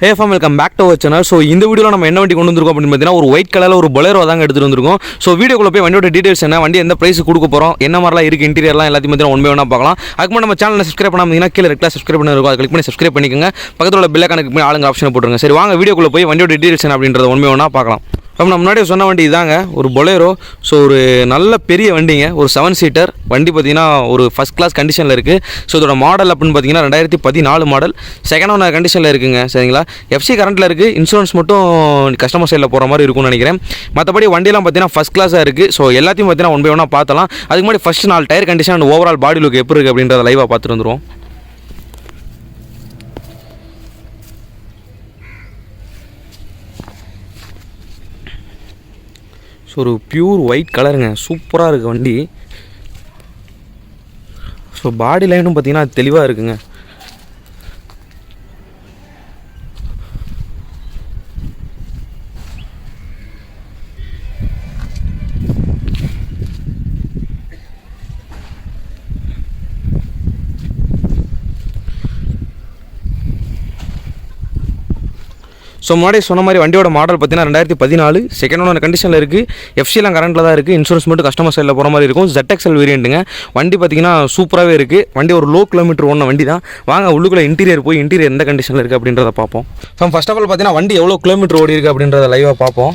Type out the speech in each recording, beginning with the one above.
Hey fam, welcome back to our channel. So இந்த வீடியோல நம்ம என்ன வண்டி கொண்டு வந்திருக்கோம் அப்படினு பார்த்தீங்கன்னா ஒரு ஒயிட் கலர்ல ஒரு Bolero தாங்க எடுத்துட்டு வந்திருக்கோம். சோ வீடியோக்குள்ள போய் வண்டியோட டீடைல்ஸ் என்ன, வண்டி எந்த பிரைஸ் கொடுக்க போறோம், என்ன மாதிரிலாம் இருக்கு, இன்டீரியர்லாம் எல்லாத்தையும் பத்தி ஒன் பை ஒன்னா பார்க்கலாம். அதுக்கு முன்னாடி நம்ம சேனலை சப்ஸ்கிரைப் பண்ணாம இருந்தீங்கன்னா கீழ ரெட் கலர் சப்ஸ்கிரைப் பண்ணி இருக்கும், அதை கிளிக் பண்ணி சப்ஸ்கிரைப் பண்ணிக்கங்க. பக்கத்துல உள்ள பெல் ஐகானை கிளிக் பண்ணி ஆளுங்க ஆப்ஷனை போட்டுருங்க. சரி வாங்க வீடியோக்குள்ள போய் வண்டியோட டீடைல்ஸ் என்ன அப்படின்றத ஒன் பை ஒன்னா பார்க்கலாம். நம்ம முன்னாடியே சொன்ன வண்டி இதாங்க ஒரு Bolero. ஸோ ஒரு நல்ல பெரிய வண்டிங்க, ஒரு 7 சீட்டர் வண்டி பார்த்தீங்கன்னா ஒரு ஃபஸ்ட் கிளாஸ் கண்டிஷனில் இருக்குது. ஸோ இதோட மாடல் அப்படின்னு பார்த்தீங்கன்னா 2014 மாடல், செகண்ட் ஓனர் கண்டிஷனில் இருக்குங்க. சரிங்களா, எஃப்சி கரண்ட்டில் இருக்குது. இன்சூரன்ஸ் மட்டும் கஸ்டமர் சைடில் போகிற மாதிரி இருக்கும்னு நினைக்கிறேன். மற்றபடி வண்டியெல்லாம் பார்த்தீங்கன்னா ஃபஸ்ட் கிளாஸாக இருக்குது. ஸோ எல்லாத்தையும் பார்த்தீங்கன்னா ஒன் பை ஒன்றா பார்த்தலாம். அதுக்கு முன்னாடி first 4 tyre condition and overall body look எப்படி இருக்குது அப்படின்றத லைவாக பார்த்துட்டு வந்துடுவோம். ஸோ ஒரு பியூர் ஒயிட் கலருங்க, சூப்பராக இருக்குது வண்டி. ஸோ பாடி லைனும் பார்த்தீங்கன்னா தெளிவாக இருக்குங்க. ஸோ முன்னாடி சொன்ன மாதிரி வண்டியோட மாடல் பார்த்தீங்கன்னா 2014 செகண்ட் ஓனர் கண்டிஷனில் இருக்குது. எஃப்சிலாம் கரண்ட்டில் தான் இருக்குது. இன்சூரன்ஸ் மட்டும் கஸ்டமர் சைடில் போகிற மாதிரி இருக்கும். ZXL வேரியண்ட்டுங்க. வண்டி பார்த்தீங்கன்னா சூப்பராகவே இருக்குது. வண்டி ஒரு லோ கிலோமீட்டர் ஓடின வண்டி தான். வாங்க உள்ளுக்குள்ளே இன்டீரியர் போய் இன்டீரியர் எந்த கண்டிஷனில் இருக்குது அப்படின்றத பார்ப்போம். ஸோ ஃபர்ஸ்ட் ஆஃப் ஆல் பார்த்தீங்கன்னா வண்டி எவ்வளோ கிலோமீட்டர் ஓடி இருக்குது அப்படின்றத லைவாக பார்ப்போம்.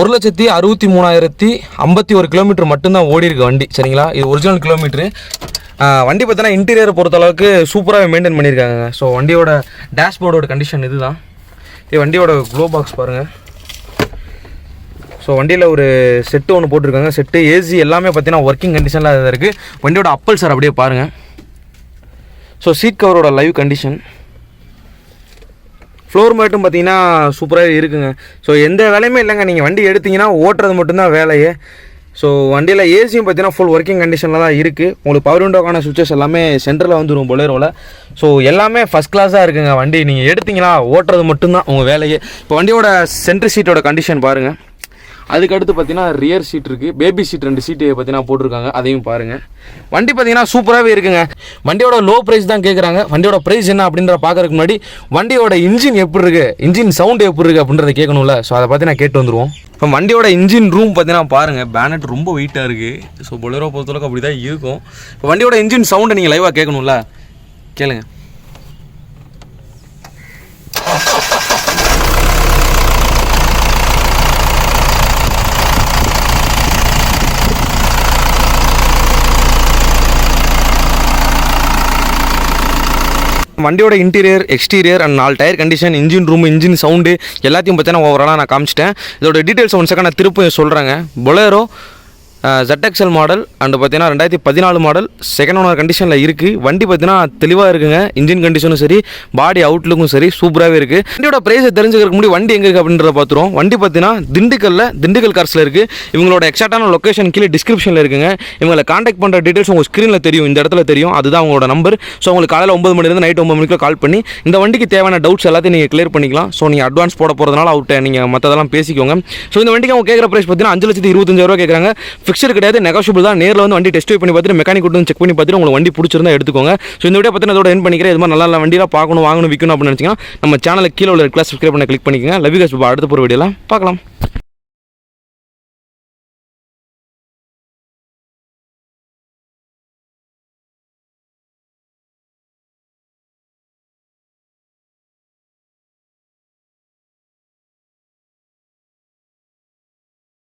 1,63,051 கிலோமீட்டர் மட்டும்தான் ஓடி இருக்குது வண்டி. சரிங்களா, இது ஒரிஜினல் கிலோமீட்ரு. வண்டி பார்த்தீங்கன்னா இன்டீரியர் பொறுத்தளவுக்கு சூப்பராக மெயின்டைன் பண்ணியிருக்காங்க. ஸோ வண்டியோட டேஷ்போர்டோட கண்டிஷன் இது தான். வண்டியோட க்ளோ பாக்ஸ் பாருங்கள். ஸோ வண்டியில் ஒரு செட்டு ஒன்று போட்டிருக்காங்க. செட்டு ஏசி எல்லாமே பார்த்தீங்கன்னா ஒர்க்கிங் கண்டிஷனில் தான் இருக்குது. வண்டியோட அப்பல் சார் அப்படியே பாருங்கள். ஸோ சீட் கவரோட லைவ் கண்டிஷன், ஃப்ளோர் மேட்டும் பார்த்தீங்கன்னா சூப்பராக இருக்குங்க. ஸோ எந்த வேலையுமே இல்லைங்க, நீங்கள் வண்டி எடுத்திங்கன்னா ஓட்டுறது மட்டும்தான் வேலையே. ஸோ வண்டியில் ஏசியும் பார்த்தீங்கன்னா ஃபுல் ஒர்க்கிங் கண்டிஷனில் தான் இருக்குது. உங்களுக்கு பவர் விண்டோக்கான சுவிச்சஸ் எல்லாமே சென்டரில் வந்துடும் Boleroவில். ஸோ எல்லாமே ஃபஸ்ட் கிளாஸாக இருக்குங்க. வண்டி நீங்கள் எடுத்திங்கன்னா ஓட்டுறது மட்டும்தான் உங்கள் வேலையே. இப்போ வண்டியோட சென்ட்ரு சீட்டோட கண்டிஷன் பாருங்கள். அதுக்கடுத்து பார்த்தீங்கன்னா ரியர் சீட் இருக்குது, பேபி சீட் 2 சீட்டு பார்த்தீங்கன்னா போட்டிருக்காங்க, அதையும் பாருங்கள். வண்டி பார்த்தீங்கன்னா சூப்பராகவே இருக்குங்க. வண்டியோட லோ ப்ரைஸ் தான் கேட்குறாங்க. வண்டியோட ப்ரைஸ் என்ன அப்படின்ற பார்க்கறதுக்கு முன்னாடி வண்டியோட இன்ஜின் எப்படி இருக்குது, இன்ஜின் சவுண்டு எப்படி இருக்குது அப்படின்றத கேட்கணும்ல. ஸோ அதை பற்றி நான் கேட்டு வந்துடுவோம். இப்போ வண்டியோட இன்ஜின் ரூம் பார்த்தீங்கன்னா பாருங்கள், பேனட் ரொம்ப வெயிட்டாக இருக்குது. ஸோ Bolero பொறுத்தளவுக்கு அப்படி தான் இருக்கும். இப்போ வண்டியோட இன்ஜின் சவுண்டை நீங்கள் லைவாக கேட்கணும்ல, கேளுங்க. வண்டியோட interior, exterior and 4 tyre condition, engine room, engine sound எல்லாத்தையும் பார்த்தீங்கன்னா ஓவராலாக நான் காமிச்சிட்டேன். இதோட டீட்டெயில்ஸ் 1 செகண்ட் நான் திருப்பி சொல்கிறேங்க. Bolero ZXL மாடல் அண்டு பார்த்தீங்கன்னா 2014 மாடல், செகண்ட் ஓனர் கண்டிஷனில் இருக்குது. வண்டி பார்த்தீங்கன்னா தெளிவாக இருக்குங்க. இன்ஜின் கண்டிஷனும் சரி, பாடி அவுட்லுக்கும் சரி சூப்பராகவே இருக்குது. வண்டியோட ப்ரைஸை தெரிஞ்சுக்கிறதுக்கு முன்னாடி வண்டி எங்கே இருக்குது அப்படின்றத பார்த்துருவோம். வண்டி பார்த்தீங்கன்னா திண்டுக்கல் கார்ஸில் இருக்குது. இவங்களோட எக்ஸாக்டான லொக்கேஷன் கீழே டிஸ்கிரிப்ஷனில் இருக்குங்க. இவங்களை காண்டாக்ட் பண்ணுற டீட்டெயில்ஸ் உங்கள் ஸ்க்ரீனில் தெரியும், இந்த இடத்துல தெரியும், அதுதான் உங்களோட நம்பர். ஸோ உங்களுக்கு காலையில் 9 மணிலேருந்து நைட் 9 மணிக்குள்ள கால் பண்ணி இந்த வண்டிக்கு தேவையான டவுட்ஸ் எல்லாத்தையும் நீங்கள் கிளியர் பண்ணிக்கலாம். ஸோ நீங்கள் அட்வான்ஸ் போட போகிறதுனால அவர்கிட்ட நீங்கள் மற்றதெல்லாம் பேசிக்கோங்க. ஸோ இந்த வண்டிக்கு அவங்க கேட்குற ப்ரைஸ் பார்த்தீங்கன்னா 5,25,000 கேட்குறாங்க. ஃபிக்ஸ்டு கிடையாது, நெகோஷியபிள் தான். நேரில் வந்து வண்டி டெஸ்ட் ட்ரைவ் பண்ணி பார்த்துட்டு மெக்கானிக் கூட்டு செக் பண்ணி பார்த்துட்டு உங்களுக்கு வண்டி பிடிச்சிருந்தா எடுத்துக்கோங்க. ஸோ இந்த வீடியோ பற்றி அதோட என் பண்ணிக்கிறேன். இது மாதிரி நல்ல வண்டியெலாம் பார்க்கணும், வாங்கணும், விற்கணும் அப்படின்னு நினச்சிங்கன்னா நம்ம சேனலுக்கு கீழே உள்ள கிளாஸ் சப்ஸ்கிரைப் பண்ண கிளிக் பண்ணிக்கோங்க. Love you guys. அடுத்த ஒரு வீடியோலாம் பார்க்கலாம்.